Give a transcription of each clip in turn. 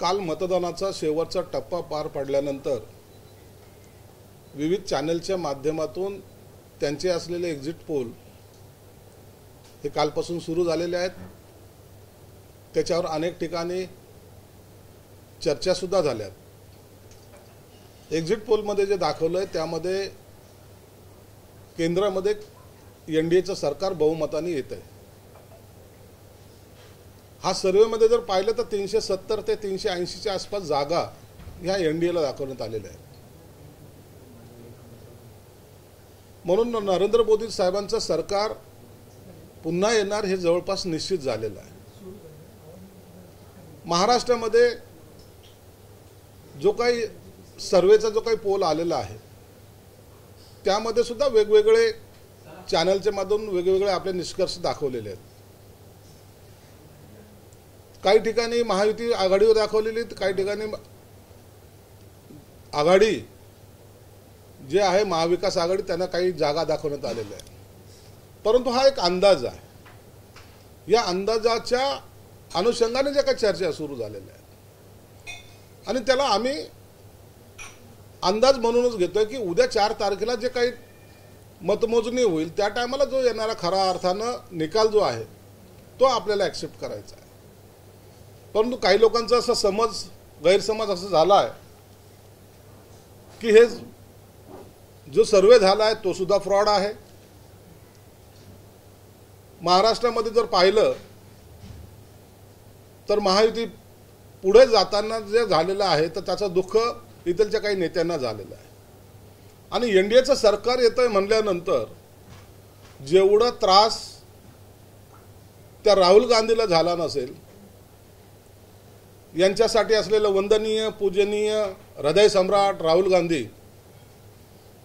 काल मतदानाचा शेवटचा टप्पा पार पडल्यानंतर विविध चॅनलच्या माध्यमातून त्यांचे असलेले एक्झिट पोल हे कालपासून सुरू झालेले आहेत। त्याच्यावर अनेक ठिकाणी चर्चा सुद्धा झाल्यात। एक्झिट पोलमध्ये जे दाखवलंय त्यामध्ये केंद्रामध्ये एनडीएचं सरकार बहुमताने येत आहे। हा सर्वेमध्ये जर पाहिलं तर 370 ते 380 च्या आसपास जागा ह्या एनडीएला दाखवण्यात आलेल्या आहेत। म्हणून नरेंद्र मोदी साहेबांचं सरकार पुन्हा येणार हे जवळपास निश्चित झालेलं आहे। महाराष्ट्रामध्ये जो काही सर्वेचा जो काही पोल आलेला आहे त्यामध्ये सुद्धा वेगवेगळे चॅनलच्या माध्यमातून वेगवेगळे आपले निष्कर्ष दाखवलेले आहेत। काही ठिकाणी महायुती आघाडीवर दाखवलेली, काही ठिकाणी आघाडी जे आहे महाविकास आघाडी त्यांना काही जागा दाखवण्यात आलेल्या आहेत। परंतु हा एक अंदाज आहे। या अंदाजाच्या अनुषंगाने जे काही चर्चा सुरू झालेल्या आहेत आणि त्याला आम्ही अंदाज म्हणूनच घेतोय की उद्या 4 तारखेला जे काही मतमोजणी होईल त्या टायमाला जो येणारा खरा अर्थानं निकाल जो आहे तो आपल्याला ॲक्सेप्ट करायचा आहे। परंतु काही लोकांचा असा गैरसमज असा झाला आहे की हे जो सर्वे झाला आहे तो सुद्धा फ्रॉड आहे। महाराष्ट्रामध्ये जर पाहिलं तर महायुती पुढे जाताना जे झालेलं आहे तर त्याचं दुःख इथलच्या काही नेत्यांना झालेलं आहे। आणि एनडीएचं सरकार येतंय म्हणल्यानंतर जेवढा त्रास त्या राहुल गांधीला झाला नसेल, यांच्यासाठी असलेलं वंदनीय पूजनीय हृदय सम्राट राहुल गांधी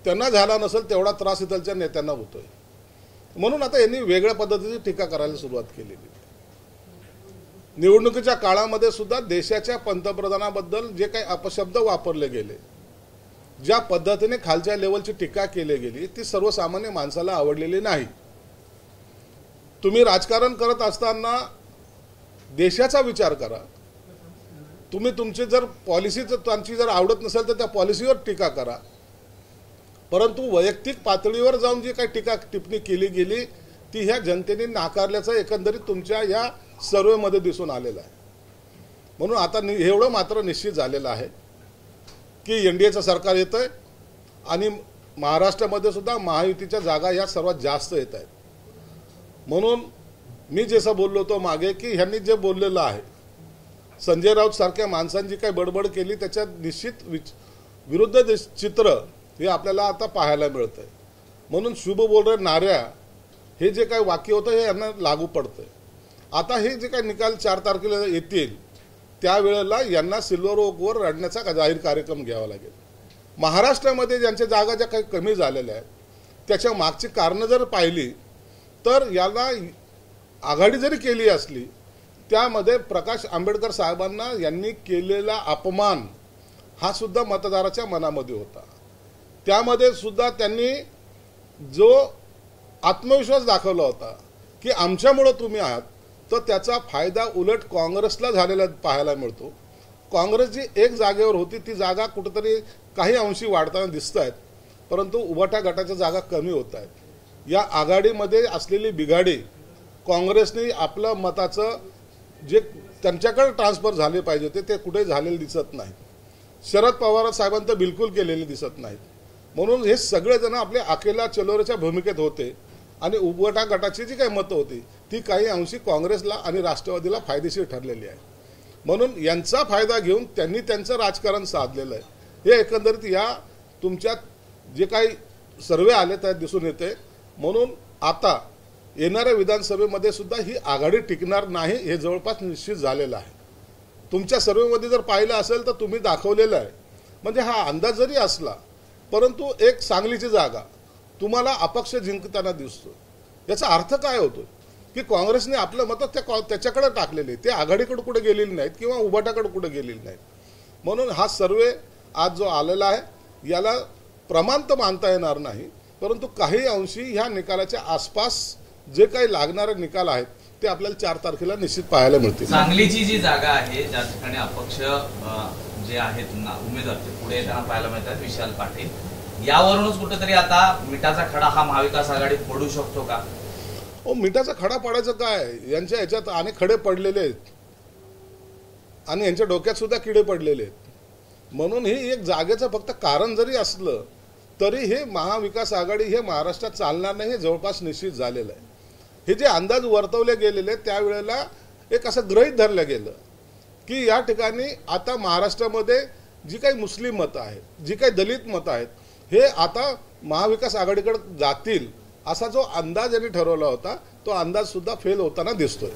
त्यांना झाला नसेल तेवढा त्रास इथलच्या नेत्यांना होतोय। म्हणून आता यांनी वेगळ्या पद्धतीची टीका करायला सुरुवात केलेली आहे। निवडणुकीच्या काळामध्ये सुद्धा देशाच्या पंतप्रधानाबद्दल जे काही अपशब्द वापरले गेले, ज्या पद्धतीने खालच्या लेवलची टीका केली गेली ती सर्वसामान्य माणसाला आवडलेली नाही। तुम्ही राजकारण करत असताना देशाचा विचार करा। तुम्ही तुमची जर पॉलिसी त्यांची जर आवडत नसेल तर त्या पॉलिसीवर टीका करा, परंतु वैयक्तिक पातळीवर जाऊन जी काही टीका टिप्पणी केली गेली ती ह्या जनतेने नाकारल्याचं एकंदरीत तुमच्या या सर्वेमध्ये दिसून आलेलं आहे। म्हणून आता एवढं मात्र निश्चित झालेलं आहे की एनडीएचं सरकार येतंय आणि महाराष्ट्रामध्ये सुद्धा महायुतीच्या जागा या सर्वात जास्त येत आहेत। म्हणून मी जसं बोललो होतो मागे की ह्यांनी जे बोललेलं आहे, संजय राऊत सारख्या माणसांची काही बडबड केली त्याच्यात निश्चित विरुद्ध चित्र हे आपल्याला आता पाहायला मिळतंय। म्हणून शुभ बोल रे नाऱ्या हे जे काही वाक्य होतं हे यांना लागू पडतंय। आता हे जे काही निकाल 4 तारखेला येतील त्यावेळेला यांना सिल्वर ओकवर रडण्याचा जाहीर कार्यक्रम घ्यावा लागेल। महाराष्ट्रामध्ये ज्यांच्या जागा ज्या काही कमी झालेल्या आहेत त्याच्या मागची कारणं जर पाहिली तर याला आघाडी जरी केली असली त्यामध्ये प्रकाश आंबेडकर साहेबांना यांनी केलेला अपमान हा सुद्धा मतदाराच्या मनामध्ये होता। त्यामध्ये सुद्धा त्यांनी जो आत्मविश्वास दाखवला होता की आमच्यामुळे तुम्ही आहात, तर त्याचा फायदा उलट काँग्रेसला झालेला पाहायला मिळतो। काँग्रेस जी एक जागेवर होती ती जागा कुठेतरी काही अंशी वाढताना दिसत आहेत, परंतु उभाटा गटाच्या जागा कमी होत आहेत। या आघाडीमध्ये असलेली बिघाडी काँग्रेसने आपलं मताचं जे त्यांच्याकडे ट्रान्सफर झाले पाहिजे होते ते कुठे झालेले दिसत नाही। शरद पवार साहेबांनी तर बिलकुल केलेले दिसत नाहीत। म्हणून हे सगळेजण आपले अकेला चलोरेच्या भूमिकेत होते आणि उभटा गटाची जी काही मतं होती ती काही अंशी काँग्रेसला आणि राष्ट्रवादीला फायदेशीर ठरलेली आहे। म्हणून यांचा फायदा घेऊन त्यांनी त्यांचं राजकारण साधलेलं आहे। हे एकंदरीत या तुमच्या जे काही सर्वे आले त्यात दिसून येते। म्हणून आता येणाऱ्या विधानसभेमध्ये सुद्धा ही आघाडी टिकणार नाही हे जवळपास निश्चित झालेलं आहे। तुमच्या सर्वेमध्ये जर पाहिलं असेल तर तुम्ही दाखवलेलं आहे, म्हणजे हा अंदाज जरी असला परंतु एक सांगलीची जागा तुम्हाला अपक्ष जिंकताना दिसतो। याचा अर्थ काय होतो की काँग्रेसने आपलं मत त्याच्याकडे टाकलेले, ते आघाडीकडे कुठे गेलेले नाहीत किंवा उभाटाकडे कुठे गेलेले नाहीत। म्हणून हा सर्वे आज जो आलेला आहे याला प्रमाण तर मानता येणार नाही, परंतु काही अंशी ह्या निकालाच्या आसपास जे काही लागणारे निकाल आहेत ते आपल्याला 4 तारखेला निश्चित पाहायला मिळतील. सांगलीची जी जागा आहे ज्या ठिकाणी अपक्ष जे आहेत उमेदवार ते पुढे येताना पाहायला मिळतात विशाल पाटील, यावरूनच कुठेतरी आता मिठाचा खडा हा महाविकास आघाडी फोडू शकतो का? मिठाचा खडा पडायचं काय, यांच्या ह्याच्यात अनेक खडे पडलेले आहेत आणि यांच्या डोक्यात सुद्धा किडे पडलेले आहेत. म्हणून ही एक जागेचं फक्त कारण जरी असलं तरी हे महाविकास आघाडी हे महाराष्ट्रात चालणार नाही हे जवळपास निश्चित झालेलं आहे. हे जे अंदाज वर्तवले गेलेले त्यावेळेला एक असं गृहीत धरलं गेलं की या ठिकाणी आता महाराष्ट्रामध्ये जी काही मुस्लिम मतं आहेत, जी काही दलित मतं आहेत, हे आता महाविकास आघाडीकडे जातील असा जो अंदाज यांनी ठरवला होता तो अंदाज सुद्धा फेल होताना दिसतोय.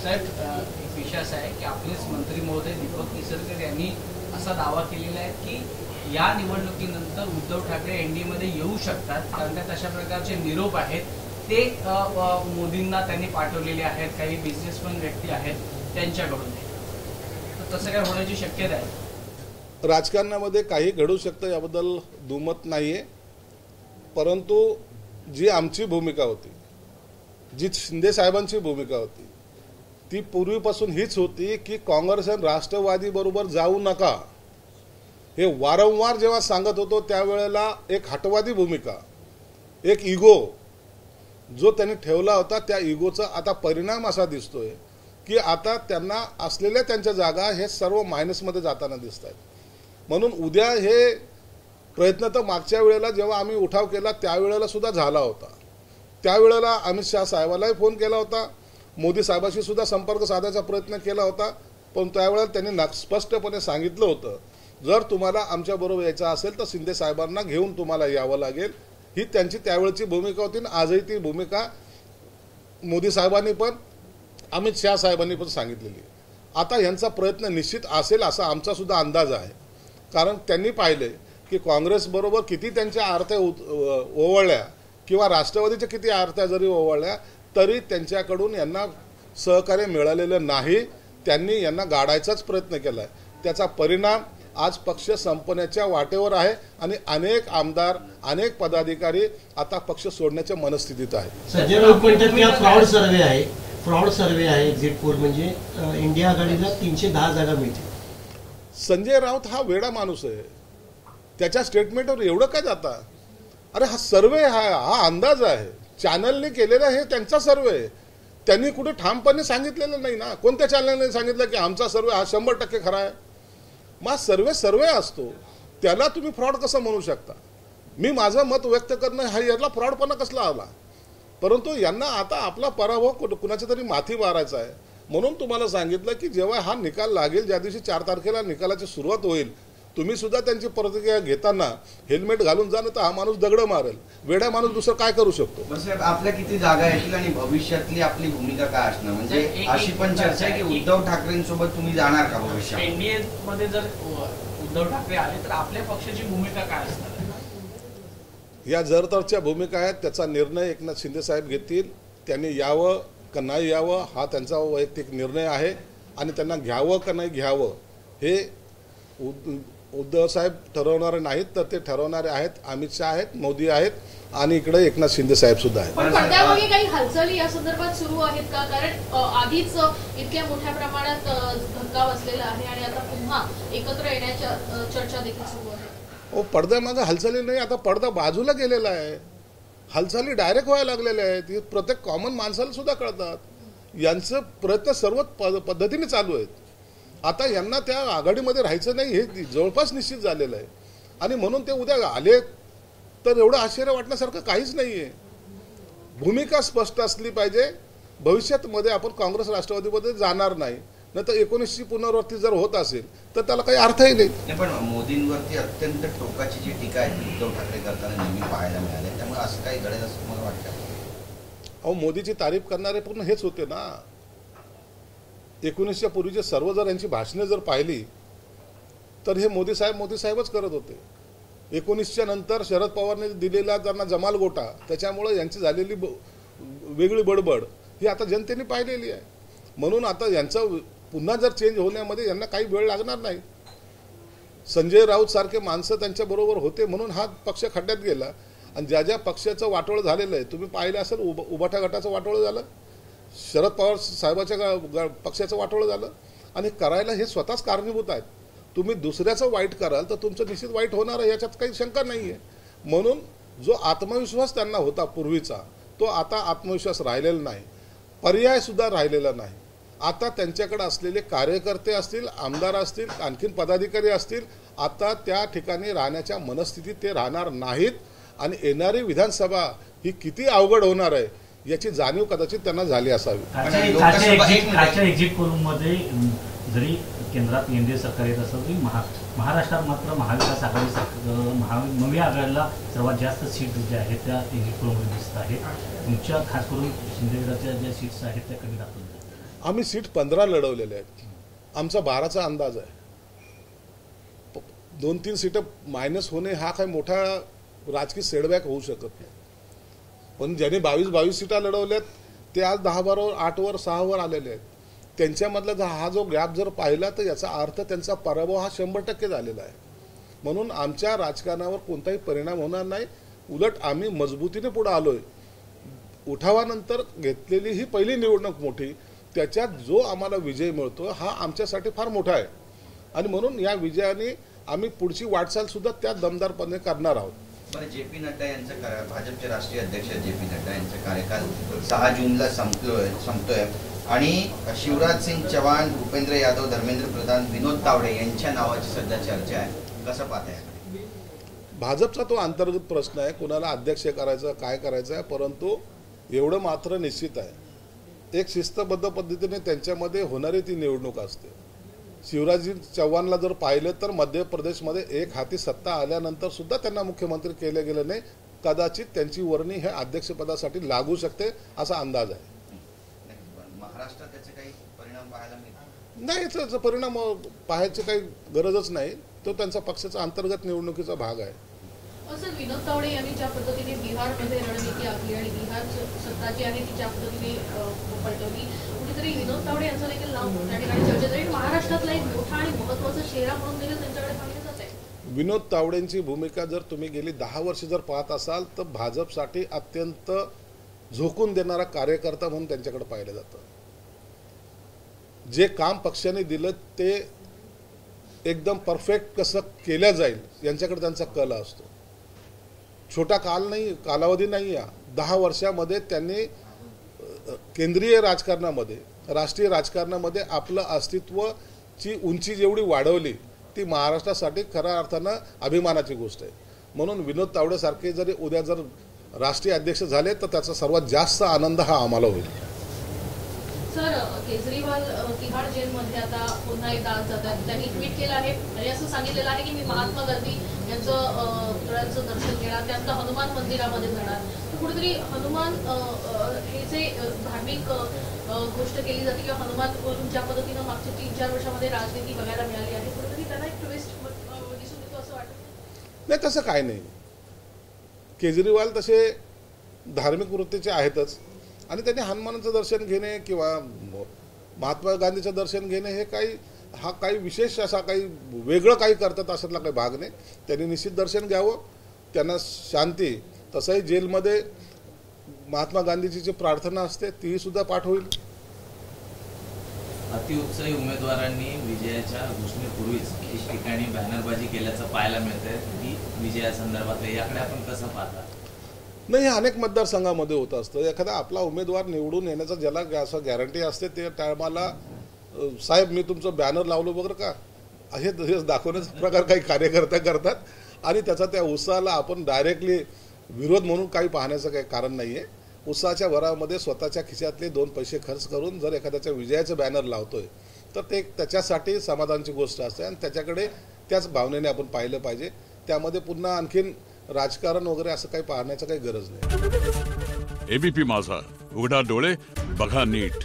साहेब, एक विषय असा आहे की आपलेच मंत्री महोदय दीपक केसरकर यांनी असा दावा केलेला आहे की या निवडणुकीनंतर उद्धव ठाकरे एनडीए मध्ये येऊ शकतात, कारण त्यात अशा प्रकारचे निरोप आहेत ते मोदींना त्यांनी पाठवलेले आहेत, काही बिझनेसमॅन व्यक्ती आहेत त्यांच्याकडून. तर तसं काय होण्याची शक्यता आहे? राजकारणामध्ये काही घडू शकतं याबद्दल दुमत नाहीये, परंतु जी आमची भूमिका होती, जी शिंदे साहेबांची भूमिका होती, ती पूर्वीपासून हीच होती की काँग्रेस आणि राष्ट्रवादी बरोबर जाऊ नका. हे वारंवार जेव्हा सांगत होतो त्यावेळेला एक हटवादी भूमिका, एक इगो जो त्यांनी ठेवला होता, त्या इगोचा आता परिणाम असा दिसतोय की आता त्यांना असलेल्या त्यांच्या जागा हे सर्व मायनसमध्ये जाताना दिसत आहेत. म्हणून उद्या हे प्रयत्न तर मागच्या वेळेला जेव्हा आम्ही उठाव केला त्यावेळेला सुद्धा झाला होता. त्यावेळेला अमित शहा साहेबालाही फोन केला होता, मोदी साहेबांशी सुद्धा संपर्क साधायचा प्रयत्न केला होता, पण त्यावेळेला त्यांनी स्पष्टपणे सांगितलं होतं जर तुम्हाला आमच्याबरोबर यायचं असेल तर शिंदे साहेबांना घेऊन तुम्हाला यावं लागेल. ही त्यांची त्यावेळची भूमिका होती आणि आजही ती भूमिका मोदी साहेबांनी पण अमित शहा साहेबांनी पण सांगितलेली. आता यांचा प्रयत्न निश्चित असेल असा आमचा सुद्धा अंदाज आहे, कारण त्यांनी पाहिले की काँग्रेसबरोबर किती त्यांच्या आरत्या ओवळल्या किंवा राष्ट्रवादीच्या किती आरत्या जरी ओवळल्या तरी त्यांच्याकडून यांना सहकार्य मिळालेलं नाही. त्यांनी यांना गाडायचाच प्रयत्न केला आहे. त्याचा परिणाम आज पक्ष संपण्याच्या वाटेवर आहे आणि अनेक आमदार, अनेक पदाधिकारी आता पक्ष सोडण्याच्या मनस्थितीत आहेत. संजय राऊत म्हणतात फ्रॉड सर्वे आहे एक्झिट पोल, म्हणजे इंडिया आघाडीला 310 जागा मिळतील. संजय राऊत हा वेडा माणूस आहे, त्याच्या स्टेटमेंटवर एवढं काय जाता? अरे हा सर्वे हा अंदाज आहे, चॅनलने केलेला हे त्यांचा सर्वे आहे. त्यांनी कुठे ठामपणे सांगितलेलं नाही ना. कोणत्या चॅनलने सांगितलं की आमचा सर्वे हा 100% खरा आहे? मग सर्वे असतो, त्याला तुम्ही फ्रॉड कसं म्हणू शकता? मी माझं मत व्यक्त करणं हा याला फ्रॉडपणा कसला आला? परंतु यांना आता आपला पराभव कुणाच्या तरी माथी मारायचा आहे. म्हणून तुम्हाला सांगितलं की जेव्हा हा निकाल लागेल, ज्या दिवशी 4 तारखेला निकालाची सुरुवात होईल, तुम्ही सुद्धा त्यांची प्रतिक्रिया घेताना हेल्मेट घालून जा, तर हा माणूस दगड मारेल. वेडा माणूस दुसरं काय करू शकतो? साहेब, आपल्या किती जागा येतील आणि भविष्यातली आपली भूमिका काय असणार? म्हणजे अशी पण चर्चा आहे की उद्धव ठाकरेंसोबत तुम्ही जाणार का भविष्यात? एनडीए मध्ये जर उद्धव ठाकरे आले तर आपल्या पक्षाची भूमिका काय असणार? या जरतरच्या भूमिका आहेत, त्याचा निर्णय एकनाथ शिंदे साहेब घेतील. त्यांनी यावं का नाही यावं हा त्यांचा वैयक्तिक निर्णय आहे आणि त्यांना घ्यावं का नाही घ्यावं हे उद्धव साहेब ठरवणारे नाहीत, तर ते ठरवणारे आहेत अमित शहा आहेत, मोदी आहेत आणि इकडे एकनाथ शिंदे साहेब सुद्धा आहेत. पण पडद्यामागे काही हालचाली या संदर्भात सुरू आहेत का? कारण आधीच इतक्या मोठ्या प्रमाणात धक्का बसलेला आहे आणि आता पुन्हा एकत्र येण्याच्या चर्चा देखील सुरू आहे. पडद्यामागे हालचाली नाही, आता पडदा बाजूला गेलेला आहे. हालचाली डायरेक्ट व्हायला लागलेल्या आहेत. प्रत्येक कॉमन माणसाला सुद्धा कळतात. यांचं प्रयत्न सर्व पद्धतीने चालू आहेत. आता यांना त्या आघाडीमध्ये राहायचं नाही हे जवळपास निश्चित झालेलं आहे आणि म्हणून ते उद्या आले तर एवढं आश्चर्य वाटण्यासारखं काहीच नाही आहे. भूमिका स्पष्ट असली पाहिजे. भविष्यामध्ये आपण काँग्रेस राष्ट्रवादीमध्ये जाणार नाही, नाही तर 19ची पुनरावृत्ती जर होत असेल तर त्याला काही अर्थही नाही. पण मोदींवरती अत्यंत टोकाची जी टीका आहे उद्धव ठाकरे करताना नेहमी पाहायला मिळाली, त्यामुळे असं काही घडेल असं मला वाटतं. अहो, मोदीची तारीफ करणारे पूर्ण हेच होते ना. 19च्या पूर्वीचे सर्व जर यांची भाषणे जर पाहिली तर हे मोदी साहेबच करत होते. 19च्या नंतर शरद पवारने दिलेला त्यांना जमाल गोटा, त्याच्यामुळे यांची झालेली वेगळी बडबड ही आता जनतेने पाहिलेली आहे. म्हणून आता यांचं पुन्हा जर चेंज होण्यामध्ये यांना काही वेळ लागणार नाही. संजय राऊत सारखे माणसं त्यांच्याबरोबर होते म्हणून हा पक्ष खड्ड्यात गेला आणि ज्या ज्या पक्षाचं वाटोळ झालेलं आहे तुम्ही पाहिलं असेल. उभाठा गटाचं वाटोळ झालं, शरद पवार साहेबाच्या पक्षाचं वाटोळं झालं आणि करायला हे स्वतःच कारणीभूत आहेत. तुम्ही दुसऱ्याचं वाईट कराल तर तुमचं निश्चित वाईट होणार आहे, याच्यात काही शंका नाही आहे. म्हणून जो आत्मविश्वास त्यांना होता पूर्वीचा, तो आता आत्मविश्वास राहिलेला नाही, पर्यायसुद्धा राहिलेला नाही. आता त्यांच्याकडे असलेले कार्यकर्ते असतील, आमदार असतील, आणखीन पदाधिकारी असतील, आता त्या ठिकाणी राहण्याच्या मनस्थितीत ते राहणार नाहीत. आणि येणारी विधानसभा ही किती अवघड होणार आहे याची जाणीव कदाचित त्यांना झाली असावी. कालच्या एक्झिट पोलमध्ये जरी केंद्रात एनडीए सरकार येत असलं तरी महाराष्ट्रात मात्र महाविकास आघाडी नवी आघाडीला सर्वात जास्त सीट ज्या आहेत त्या एक्झिट पोलमध्ये दिसत आहेत. तुमच्या खास करून शिंदेगडाच्या ज्या सीट्स आहेत त्या कमी दाखवल्या. आम्ही सीट 15 लढवलेल्या आहेत. आमचा 12चा अंदाज आहे. 2-3 सीटं मायनस होणे हा काही मोठा राजकीय सेटबॅक होऊ शकत नाही. पण ज्यांनी 22 सीटा लढवल्यात ते आज 10-12 8वर 6वर आलेले आहेत. त्यांच्यामधला हा जो गॅप जर पाहिला तर याचा अर्थ त्यांचा पराभव हा 100% झालेला आहे. म्हणून आमच्या राजकारणावर कोणताही परिणाम होणार नाही. उलट आम्ही मजबूतीने पुढे आलोय. उठावानंतर घेतलेली ही पहिली निवडणूक मोठी, त्याच्यात जो आम्हाला विजय मिळतो हा आमच्यासाठी फार मोठा आहे. आणि म्हणून या विजयाने आम्ही पुढची वाटचाल सुद्धा त्या दमदारपणे करणार आहोत. बरं, जे.पी. नड्डा यांचं भाजपचे राष्ट्रीय अध्यक्ष जे.पी. नड्डा यांचा कार्यकाल 6 जूनला संपतोय आणि शिवराज सिंग चौहान, भूपेंद्र यादव, धर्मेंद्र प्रधान, विनोद तावडे यांच्या नावाची सध्या चर्चा आहे. कसं पाहताय? भाजपचा तो अंतर्गत प्रश्न आहे, कुणाला अध्यक्ष करायचं, काय करायचं आहे. परंतु एवढं मात्र निश्चित आहे, एक शिस्तबद्ध पद्धतीने त्यांच्यामध्ये होणारी ती निवडणूक असते. शिवराज चौहानला जर पाहिलं तर मध्य प्रदेशमध्ये एक हाती सत्ता आल्यानंतर सुद्धा त्यांना मुख्यमंत्री केले गेले नाही. कदाचित त्यांची वर्णी हे अध्यक्षपदासाठी लागू शकते असा अंदाज आहे. महाराष्ट्रात त्याचे काही परिणाम पाहायला मिळतात? नाही, त्याचा परिणाम पाहायची काही गरजच नाही. तो त्यांचा पक्षाचा अंतर्गत निवडणुकीचा भाग आहे. असं विनोद तावडे यांनी ज्या पद्धतीने बिहारमध्ये रणनीती आखली आणि बिहार सत्ता जी आहे ती ज्या पद्धतीने पलटवली, कुठेतरी विनोद तावडे यांचं देखील नाव त्या ठिकाणी चर्चेत राहील. महाराष्ट्रातला एक मोठा आणि महत्त्वाचा चेहरा म्हणून देखील त्यांच्याकडे पाहिलं जात आहे. विनोद तावडेंची भूमिका जर तुम्ही गेली 10 वर्ष जर पाहत असाल तर भाजपसाठी अत्यंत झोकून देणारा कार्यकर्ता म्हणून त्यांच्याकडे पाहिलं जातं. जे काम पक्षाने दिलं ते एकदम परफेक्ट कसं केलं जाईल यांच्याकडे त्यांचा कल असतो. छोटा कालावधी नाही आहे. 10 वर्षामध्ये त्यांनी केंद्रीय राजकारणामध्ये, राष्ट्रीय राजकारणामध्ये आपलं अस्तित्वाची उंची जेवढी वाढवली ती महाराष्ट्रासाठी खऱ्या अर्थानं अभिमानाची गोष्ट आहे. म्हणून विनोद तावडेसारखे जरी उद्या जर राष्ट्रीय अध्यक्ष झाले तर त्याचा सर्वात जास्त आनंद हा आम्हाला होईल. सर, केजरीवाल तिहाड जेलमध्ये आता पुन्हा एकदा आज जातात. त्यांनी ट्विट केलं आहे आणि असं सांगितलेलं आहे की मी महात्मा गांधी यांचं पुतळ्याचं दर्शन घेणार, त्यानंतर हनुमान मंदिरामध्ये जाणार. कुठेतरी हनुमान हे जे धार्मिक गोष्ट केली जाते किंवा हनुमान ज्या पद्धतीनं मागच्या 3-4 वर्षामध्ये राजनीती बघायला मिळाली आहे, कुठेतरी त्यांना एक ट्विस्ट दिसून येतो असं वाटतं? नाही, तसं काय नाही. केजरीवाल तसे धार्मिक वृत्तीचे आहेतच आणि त्यांनी हनुमानाचं दर्शन घेणे किंवा महात्मा गांधीचं दर्शन घेणे हे काही विशेष असा काही वेगळं काही करतात अशातला काही भाग नाही. त्यांनी निश्चित दर्शन घ्यावं, त्यांना शांती. तसंही जेलमध्ये महात्मा गांधीची जी प्रार्थना असते तीही सुद्धा पाठ होईल. अतिउत्साही उमेदवारांनी विजयाच्या घोषणेपूर्वीच ठिकाणी बॅनरबाजी केल्याचं पाहायला मिळतंय की विजयासंदर्भात, याकडे आपण कसं पाहता? नाही, हे अनेक मतदारसंघामध्ये होत असतं. एखादा आपला उमेदवार निवडून येण्याचा ज्याला असं गॅरंटी असते ते टायमाला साहेब मी तुमचं बॅनर लावलो वगैरे का हे दाखवण्याचा प्रकार काही कार्यकर्ते करतात आणि त्याचा त्या उत्साहाला आपण डायरेक्टली विरोध म्हणून काही पाहण्याचं काही कारण नाही आहे. उत्साहाच्या भरामध्ये स्वतःच्या खिशातले 2 पैसे खर्च करून जर एखाद्याच्या विजयाचं बॅनर लावतोय तर ते त्याच्यासाठी समाधानाची गोष्ट असते आणि त्याच्याकडे त्याच भावनेने आपण पाहिलं पाहिजे. त्यामध्ये पुन्हा आणखीन राजकारण वगैरे असं काही पाहण्याचं काही गरज नाही. एबीपी माझा, उघडा डोळे बघा नीट.